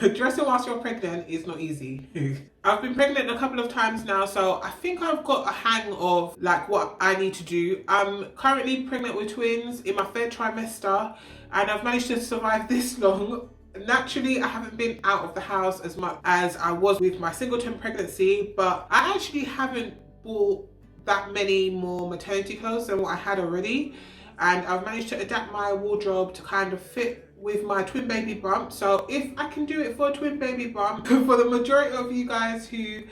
Dressing whilst you're pregnant is not easy. I've been pregnant a couple of times now, so I think I've got a hang of like what I need to do. I'm currently pregnant with twins in my third trimester, and I've managed to survive this long. Naturally, I haven't been out of the house as much as I was with my singleton pregnancy, but I actually haven't bought that many more maternity clothes than what I had already, and I've managed to adapt my wardrobe to kind of fit with my twin baby bump. So if I can do it for a twin baby bump, for the majority of you guys who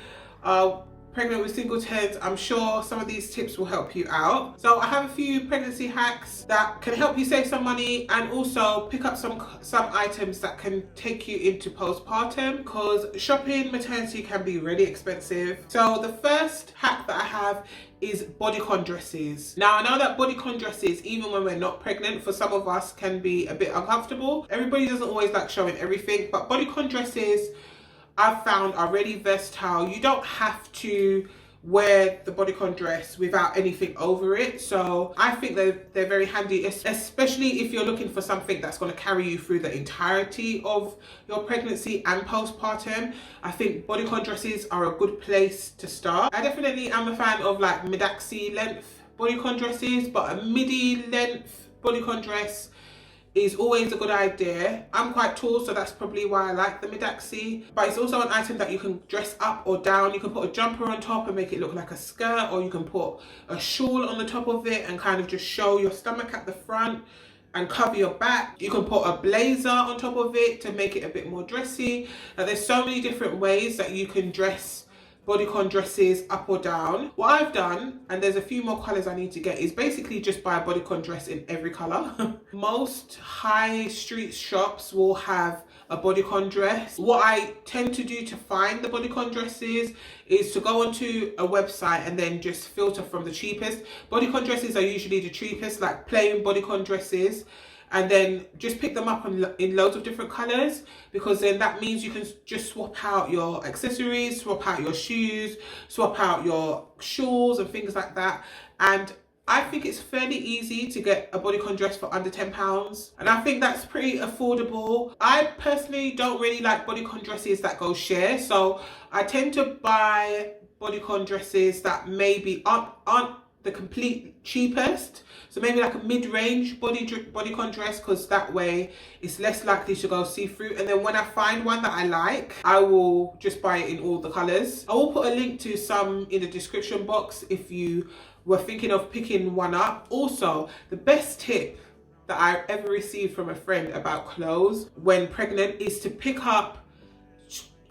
are pregnant with singletons, I'm sure some of these tips will help you out. So I have a few pregnancy hacks that can help you save some money and also pick up some items that can take you into postpartum, because shopping maternity can be really expensive. So the first hack that I have is bodycon dresses. Now I know that bodycon dresses, even when we're not pregnant, for some of us can be a bit uncomfortable. Everybody doesn't always like showing everything, but bodycon dresses I've found are really versatile. You don't have to wear the bodycon dress without anything over it, so I think they're very handy, especially if you're looking for something that's going to carry you through the entirety of your pregnancy and postpartum. I think bodycon dresses are a good place to start. I definitely am a fan of like mid-axi length bodycon dresses, but a midi length bodycon dress is always a good idea. I'm quite tall, so that's probably why I like the mid-axi, but it's also an item that you can dress up or down. You can put a jumper on top and make it look like a skirt, or you can put a shawl on the top of it and kind of just show your stomach at the front and cover your back. You can put a blazer on top of it to make it a bit more dressy. Now there's so many different ways that you can dress bodycon dresses up or down. What I've done, and there's a few more colors I need to get, is basically just buy a bodycon dress in every color. Most high street shops will have a bodycon dress. What I tend to do to find the bodycon dresses is to go onto a website and then just filter from the cheapest. Bodycon dresses are usually the cheapest, like plain bodycon dresses, and then just pick them up in loads of different colors, because then that means you can just swap out your accessories, swap out your shoes, swap out your shawls and things like that. And I think it's fairly easy to get a bodycon dress for under £10, and I think that's pretty affordable. I personally don't really like bodycon dresses that go sheer, so I tend to buy bodycon dresses that maybe aren't the complete cheapest, so maybe like a mid-range bodycon dress, because that way it's less likely to go see-through. And then when I find one that I like, I will just buy it in all the colors. I will put a link to some in the description box if you were thinking of picking one up. Also, the best tip that I've ever received from a friend about clothes when pregnant is to pick up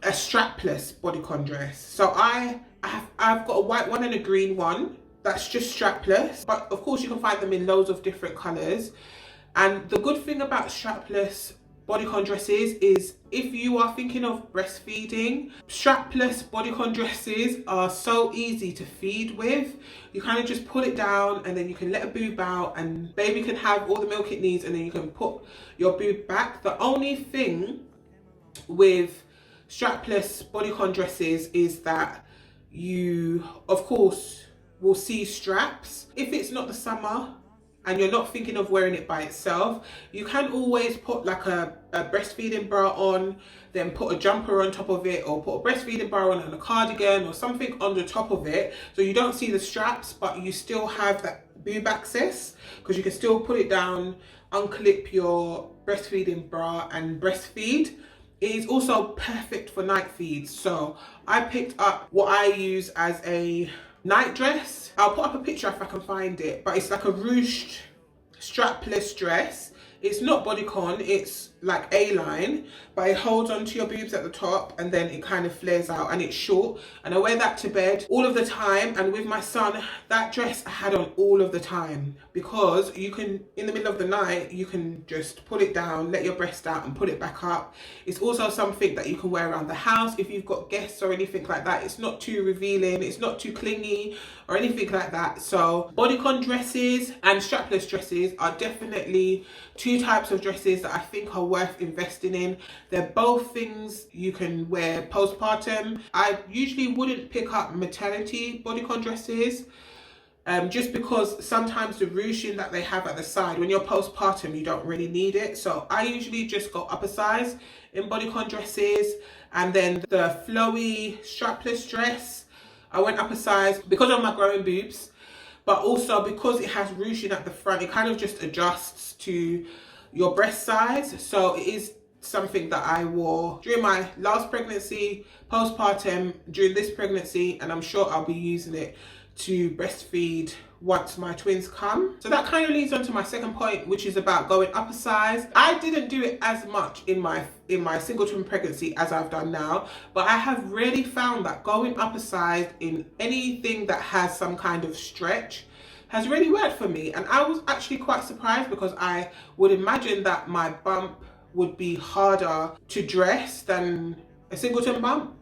a strapless bodycon dress. So I've got a white one and a green one that's just strapless, but of course you can find them in loads of different colors. And the good thing about strapless bodycon dresses is if you are thinking of breastfeeding, strapless bodycon dresses are so easy to feed with. You kind of just pull it down and then you can let a boob out and baby can have all the milk it needs, and then you can put your boob back. The only thing with strapless bodycon dresses is that you of course will see straps. If it's not the summer and you're not thinking of wearing it by itself, you can always put like a breastfeeding bra on, then put a jumper on top of it, or put a breastfeeding bra on and a cardigan or something on the top of it, so you don't see the straps but you still have that boob access, because you can still put it down, unclip your breastfeeding bra and breastfeed. It is also perfect for night feeds. So I picked up what I use as a night dress. I'll put up a picture if I can find it, but it's like a ruched strapless dress. It's not bodycon, it's like A-line, but it holds onto your boobs at the top and then it kind of flares out, and it's short, and I wear that to bed all of the time. And with my son, that dress I had on all of the time, because you can, in the middle of the night, you can just pull it down, let your breast out and put it back up. It's also something that you can wear around the house if you've got guests or anything like that. It's not too revealing, it's not too clingy or anything like that. So bodycon dresses and strapless dresses are definitely two types of dresses that I think are worth investing in. They're both things you can wear postpartum. I usually wouldn't pick up maternity bodycon dresses just because sometimes the ruching that they have at the side, when you're postpartum, you don't really need it. So I usually just go upper-size in bodycon dresses, and then the flowy strapless dress, I went upper-size because of my growing boobs, but also because it has ruching at the front, it kind of just adjusts to your breast size. So it is something that I wore during my last pregnancy, postpartum, during this pregnancy, and I'm sure I'll be using it to breastfeed once my twins come. So that kind of leads on to my second point, which is about going upper size. I didn't do it as much in my single twin pregnancy as I've done now, but I have really found that going upper size in anything that has some kind of stretch has really worked for me. And I was actually quite surprised, because I would imagine that my bump would be harder to dress than a singleton bump,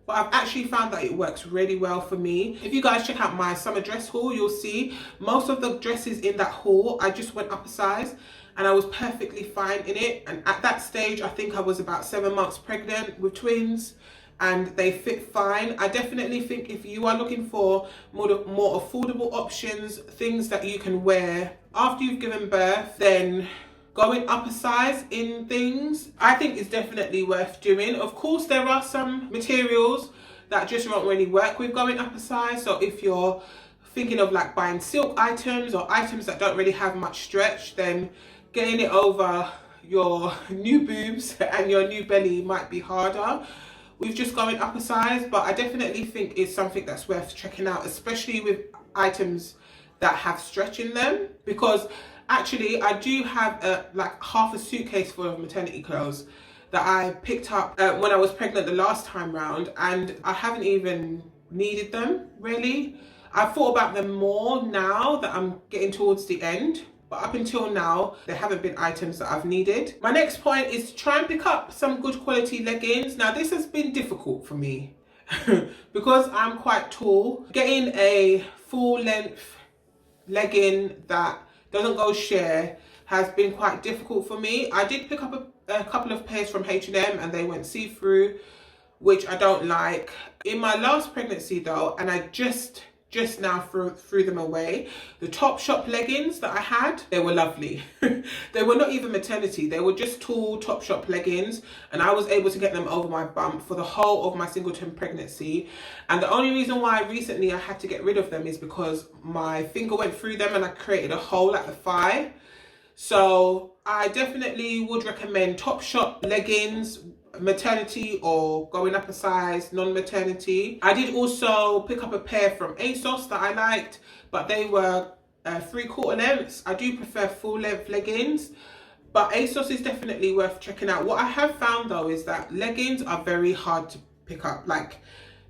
but I've actually found that it works really well for me. If you guys check out my summer dress haul, you'll see most of the dresses in that haul, I just went upper size and I was perfectly fine in it. And at that stage, I think I was about 7 months pregnant with twins, and they fit fine. I definitely think if you are looking for more affordable options, things that you can wear after you've given birth, then going upper size in things, I think is definitely worth doing. Of course, there are some materials that just won't really work with going upper size. So if you're thinking of like buying silk items or items that don't really have much stretch, then getting it over your new boobs and your new belly might be harder with just going upper size. But I definitely think it's something that's worth checking out, especially with items that have stretch in them, because actually I do have like half a suitcase full of maternity clothes that I picked up when I was pregnant the last time round, and I haven't even needed them really. I've thought about them more now that I'm getting towards the end, but up until now there haven't been items that I've needed. My next point is to try and pick up some good quality leggings. Now this has been difficult for me because I'm quite tall. Getting a full length legging that doesn't go sheer has been quite difficult for me. I did pick up a couple of pairs from H&M and they went see-through, which I don't like. In my last pregnancy though, and I just now threw them away, the Topshop leggings that I had, they were lovely. They were not even maternity, they were just tall Topshop leggings, and I was able to get them over my bump for the whole of my singleton pregnancy. And the only reason why recently I had to get rid of them is because my finger went through them and I created a hole at the thigh. So I definitely would recommend Topshop leggings, maternity or going up a size, non-maternity. I did also pick up a pair from ASOS that I liked, but they were 3/4 lengths. I do prefer full length leggings, but ASOS is definitely worth checking out. What I have found though is that leggings are very hard to pick up. Like,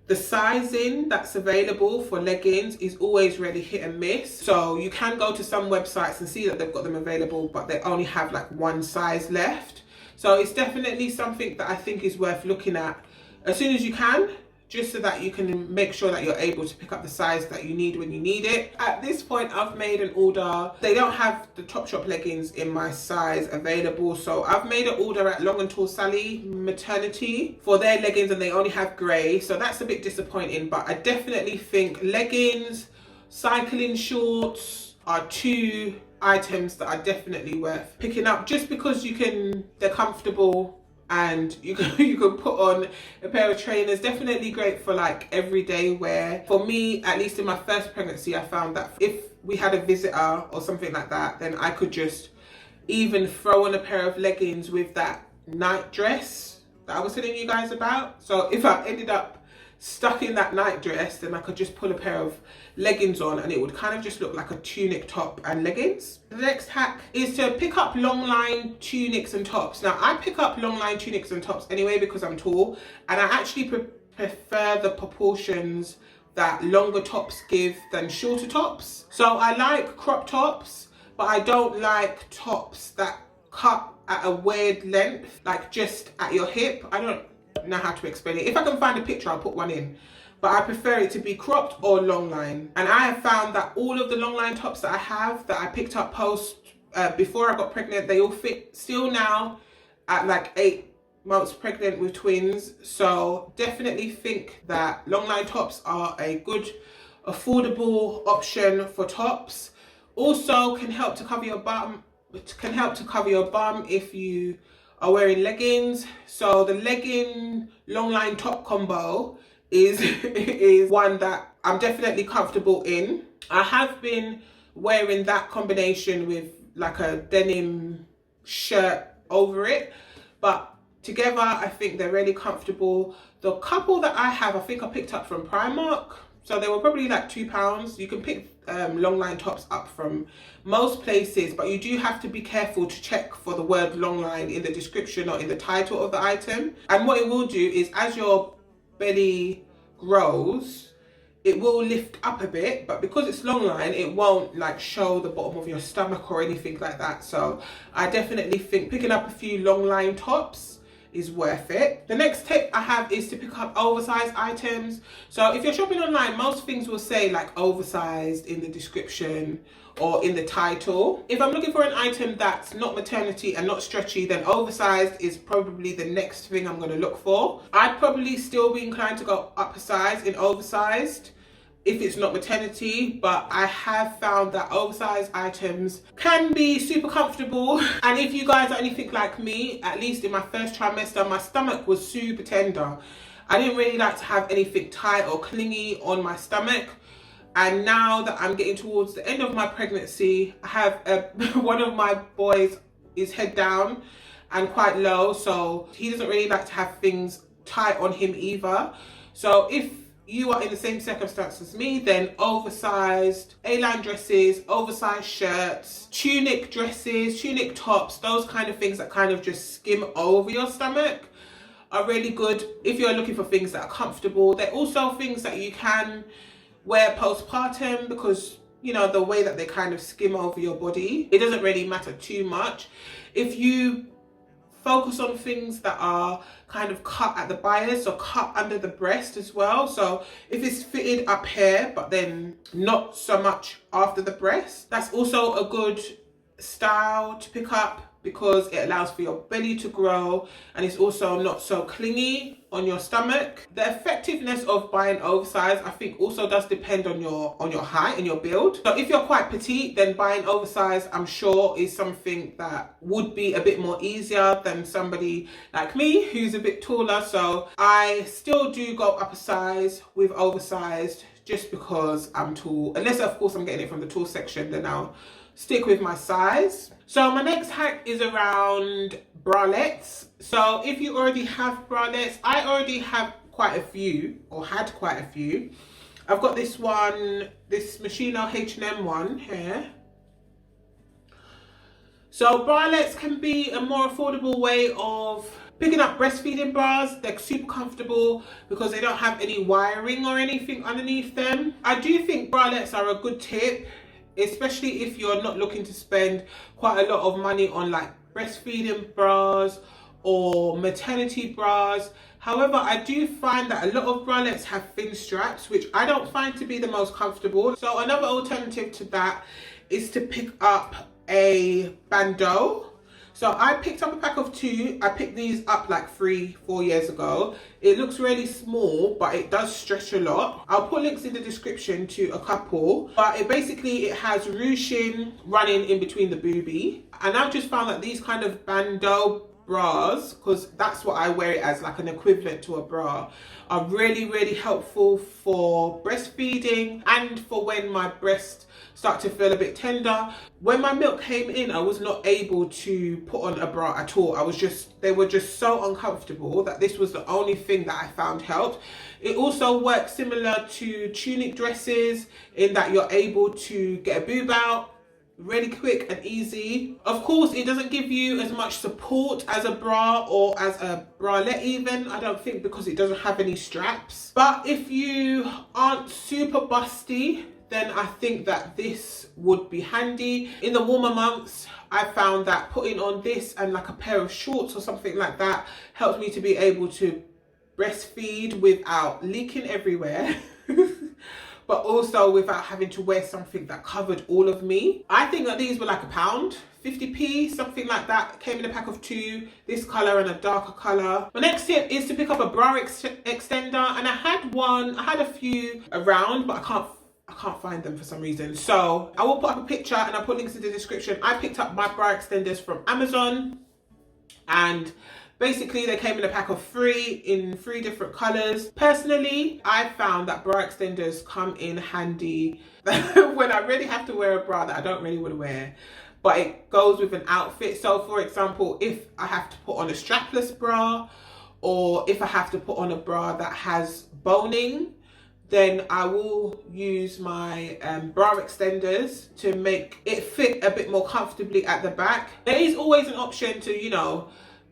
the sizing that's available for leggings is always really hit and miss. So you can go to some websites and see that they've got them available, but they only have like one size left. So it's definitely something that I think is worth looking at as soon as you can, just so that you can make sure that you're able to pick up the size that you need when you need it. At this point, I've made an order. They don't have the Topshop leggings in my size available, so I've made an order at Long and Tall Sally Maternity for their leggings, and they only have grey, so that's a bit disappointing. But I definitely think leggings, cycling shorts are two items that are definitely worth picking up, just because they're comfortable and you can put on a pair of trainers. Definitely great for like everyday wear. For me, at least in my first pregnancy, I found that if we had a visitor or something like that, then I could just even throw on a pair of leggings with that night dress that I was telling you guys about. So if I ended up stuck in that night dress, then I could just pull a pair of leggings on and it would kind of just look like a tunic top and leggings. The next hack is to pick up long line tunics and tops. Now I pick up long line tunics and tops anyway because I'm tall, and I actually prefer the proportions that longer tops give than shorter tops. So I like crop tops, but I don't like tops that cut at a weird length, like just at your hip. I don't know how to explain it. If I can find a picture, I'll put one in, but I prefer it to be cropped or long line. And I have found that all of the long line tops that I have, that I picked up before I got pregnant, they all fit still now at like 8 months pregnant with twins. So definitely think that long line tops are a good affordable option for tops. Also can help to cover your bum. It can help to cover your bum if you are wearing leggings. So the legging long line top combo is is one that I'm definitely comfortable in. I have been wearing that combination with like a denim shirt over it, but together I think they're really comfortable. The couple that I have, I think I picked up from Primark, so they were probably like £2. You can pick long line tops up from most places, but you do have to be careful to check for the word long line in the description or in the title of the item. And what it will do is, as your belly grows, it will lift up a bit, but because it's long line, it won't like show the bottom of your stomach or anything like that. So I definitely think picking up a few long line tops is worth it. The next tip I have is to pick up oversized items. So if you're shopping online, most things will say like oversized in the description or in the title. If I'm looking for an item that's not maternity and not stretchy, then oversized is probably the next thing I'm going to look for. I'd probably still be inclined to go up a size in oversized if it's not maternity, but I have found that oversized items can be super comfortable. And if you guys are anything like me, at least in my first trimester, my stomach was super tender. I didn't really like to have anything tight or clingy on my stomach. And now that I'm getting towards the end of my pregnancy, I have one of my boys is head down and quite low, so he doesn't really like to have things tight on him either. So if you are in the same circumstance as me, then oversized A-line dresses, oversized shirts, tunic dresses, tunic tops, those kind of things that kind of just skim over your stomach are really good if you're looking for things that are comfortable. They're also things that you can wear postpartum because, you know, the way that they kind of skim over your body, it doesn't really matter too much. If you focus on things that are kind of cut at the bias or cut under the breast as well. So if it's fitted up here, but then not so much after the breast, that's also a good style to pick up because it allows for your belly to grow and it's also not so clingy on your stomach. The effectiveness of buying oversized, I think, also does depend on your height and your build. So if you're quite petite, then buying oversized, I'm sure, is something that would be a bit more easier than somebody like me who's a bit taller. So I still do go up a size with oversized just because I'm tall. Unless, of course, I'm getting it from the tall section, then I'll stick with my size. So my next hack is around bralettes. So if you already have bralettes, I already have quite a few, or had quite a few. I've got this one, this Moschino H&M one here. So bralettes can be a more affordable way of picking up breastfeeding bras. They're super comfortable because they don't have any wiring or anything underneath them. I do think bralettes are a good tip, especially if you're not looking to spend quite a lot of money on like breastfeeding bras or maternity bras. However, I do find that a lot of bralettes have thin straps, which I don't find to be the most comfortable. So another alternative to that is to pick up a bandeau. So I picked up a pack of 2. I picked these up like 3-4 years ago. It looks really small, but it does stretch a lot. I'll put links in the description to a couple, but it has ruching running in between the boobie. And I've just found that these kind of bandeau bras, because that's what I wear it as, like an equivalent to a bra, are really, really helpful for breastfeeding and for when my breasts start to feel a bit tender. When my milk came in, I was not able to put on a bra at all. They were just so uncomfortable that this was the only thing that I found helped. It also works similar to tunic dresses in that you're able to get a boob out really quick and easy. Of course, it doesn't give you as much support as a bra or as a bralette even, I don't think, because it doesn't have any straps. But if you aren't super busty, then I think that this would be handy. In the warmer months, I found that putting on this and like a pair of shorts or something like that helps me to be able to breastfeed without leaking everywhere. But also without having to wear something that covered all of me. I think that these were like £1, 50p, something like that. Came in a pack of 2, this colour and a darker colour. My next tip is to pick up a bra extender, and I had a few around, but I can't I can't find them for some reason. So I will put up a picture and I'll put links in the description. I picked up my bra extenders from Amazon, and basically they came in a pack of 3 in 3 different colors. Personally, I found that bra extenders come in handy when I really have to wear a bra that I don't really want to wear, but it goes with an outfit. So for example, if I have to put on a strapless bra, or if I have to put on a bra that has boning, then I will use my bra extenders to make it fit a bit more comfortably at the back. There is always an option to, you know,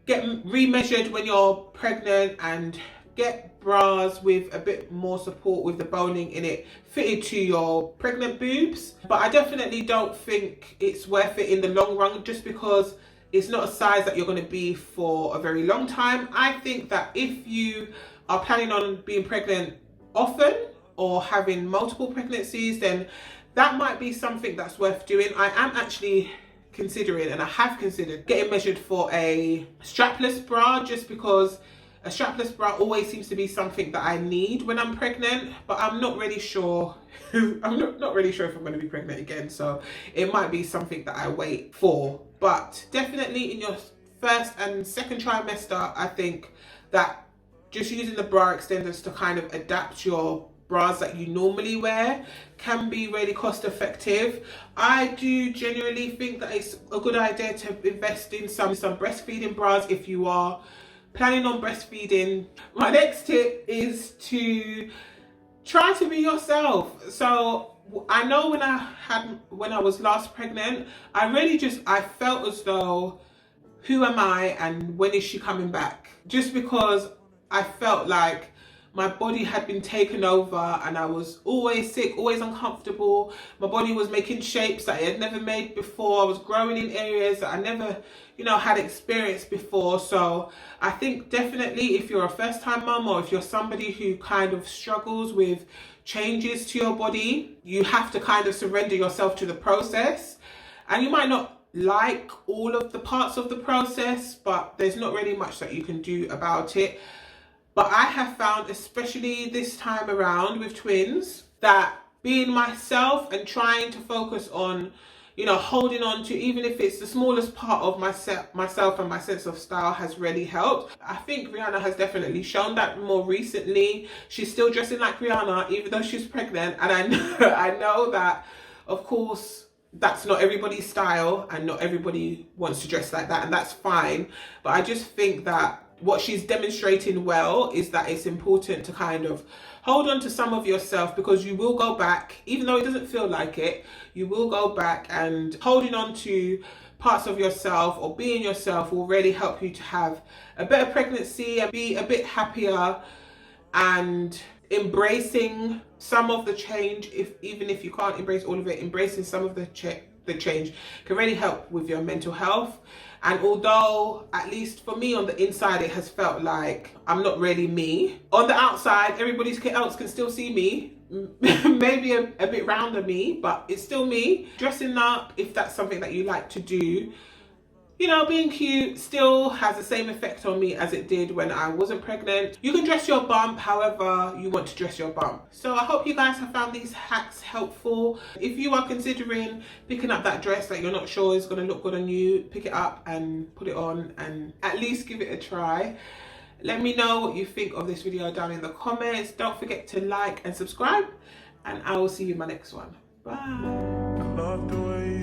get remeasured when you're pregnant and get bras with a bit more support with the boning in it fitted to your pregnant boobs. But I definitely don't think it's worth it in the long run, just because it's not a size that you're going to be for a very long time. I think that if you are planning on being pregnant often or having multiple pregnancies, then that might be something that's worth doing. I am actually considering, and I have considered, getting measured for a strapless bra, just because a strapless bra always seems to be something that I need when I'm pregnant, but I'm not really sure. I'm not really sure if I'm going to be pregnant again, so it might be something that I wait for. But definitely in your first and second trimester, I think that just using the bra extenders to kind of adapt your bras that you normally wear can be really cost effective. I do genuinely think that it's a good idea to invest in some breastfeeding bras if you are planning on breastfeeding. My next tip is to try to be yourself. So I know when I was last pregnant, I felt as though, who am I and when is she coming back? Just because I felt like my body had been taken over and I was always sick, always uncomfortable. My body was making shapes that I had never made before. I was growing in areas that I never, you know, had experienced before. So I think definitely if you're a first-time mum, or if you're somebody who kind of struggles with changes to your body, you have to kind of surrender yourself to the process. And you might not like all of the parts of the process, but there's not really much that you can do about it. But I have found, especially this time around with twins, that being myself and trying to focus on, you know, holding on to, even if it's the smallest part of myself and my sense of style, has really helped. I think Rihanna has definitely shown that more recently. She's still dressing like Rihanna, even though she's pregnant. And I know that, of course, that's not everybody's style and not everybody wants to dress like that, and that's fine. But I just think that what she's demonstrating well is that it's important to kind of hold on to some of yourself, because you will go back, even though it doesn't feel like it, you will go back, and holding on to parts of yourself or being yourself will really help you to have a better pregnancy and be a bit happier, and embracing some of the change, even if you can't embrace all of it, embracing some of the change can really help with your mental health. And although, at least for me on the inside, it has felt like I'm not really me, on the outside, everybody else can still see me. Maybe a bit rounder me, but it's still me. Dressing up, if that's something that you like to do, you know, being cute still has the same effect on me as it did when I wasn't pregnant. You can dress your bump however you want to dress your bump. So I hope you guys have found these hacks helpful. If you are considering picking up that dress that you're not sure is going to look good on you, pick it up and put it on and at least give it a try. Let me know what you think of this video down in the comments. Don't forget to like and subscribe, and I will see you in my next one. Bye.